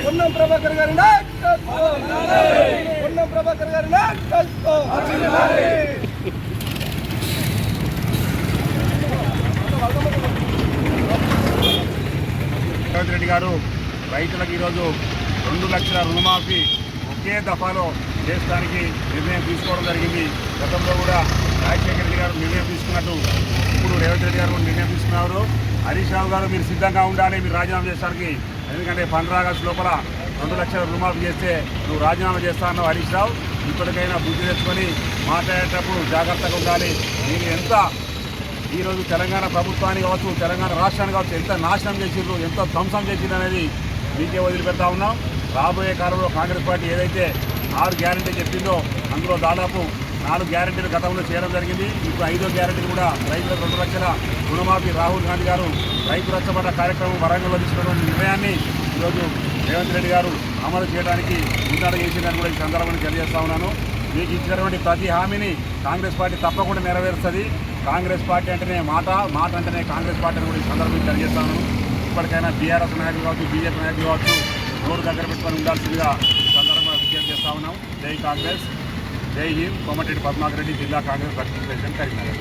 పొన్నం ప్రభాకర్ గారి నాయకత్వం, పొన్నం ప్రభాకర్ గారి నాయకత్వం. రేవంత్ రెడ్డి గారు రైతులకు ఈరోజు 2 లక్షల రుణమాఫీ ఒకే దఫాలో చేయడానికి నిర్ణయం తీసుకోవడం జరిగింది. గతంలో కూడా రాజశేఖర రెడ్డి గారు నిర్ణయం తీసుకున్నట్టు ఇప్పుడు రేవంత్ రెడ్డి గారు నిర్ణయం తీసుకున్నారు. హరీష్ రావు గారు మీరు సిద్ధంగా ఉండాలి మీరు రాజీనామా చేసడానికి, ఎందుకంటే 15 ఆగస్టు లోపల 2 లక్షల రుణమాఫీ చేస్తే నువ్వు రాజీనామా చేస్తా అన్నావు హరీష్ రావు. ఇప్పటికైనా బుద్ధి తెచ్చుకొని మాట్లాడేటప్పుడు జాగ్రత్తగా ఉండాలి. మీరు ఎంత ఈరోజు తెలంగాణ ప్రభుత్వాన్ని కావచ్చు తెలంగాణ రాష్ట్రాన్ని కావచ్చు ఎంత నాశనం చేసిండ్రు ఎంత ధ్వంసం చేసిండ్రు అనేది మీకే వదిలిపెడతా ఉన్నాం. రాబోయే కాలంలో కాంగ్రెస్ పార్టీ ఏదైతే 6 గ్యారెంటీ చెప్పిందో అందులో దాదాపు 4 గ్యారెంటీలు గతంలో చేయడం జరిగింది. ఇప్పుడు 5వ గ్యారెంటీ కూడా రైతులకు 2 లక్షల రుణమాఫీ రాహుల్ గాంధీ గారు రైతు రచ్చబండ కార్యక్రమం వరంగల్లో తీసుకున్నటువంటి నిర్ణయాన్ని ఈరోజు రేవంత్ రెడ్డి గారు అమలు చేయడానికి ముందడుగు చేసిందని కూడా ఈ సందర్భంగా తెలియజేస్తా ఉన్నాను. మీకు ఇచ్చినటువంటి ప్రతి హామీని కాంగ్రెస్ పార్టీ తప్పకుండా నెరవేరుస్తుంది. కాంగ్రెస్ పార్టీ అంటేనే మాట అంటేనే కాంగ్రెస్ పార్టీ అని కూడా ఈ సందర్భంగా తెలియజేస్తాను. ఇప్పటికైనా బీఆర్ఎస్ నాయకులు కావచ్చు బీజేపీ నాయకులు కావచ్చు నోరు దగ్గర పెట్టుకొని ఉండాల్సిందిగా ఈ సందర్భంగా విజ్ఞప్తి చేస్తా ఉన్నాం. జై కాంగ్రెస్, జై హింద్. కోమటిరెడ్డి పద్మాకర్ రెడ్డి, జిల్లా కాంగ్రెస్ వర్కింగ్ ప్రెసిడెంట్, కరీంనగర్.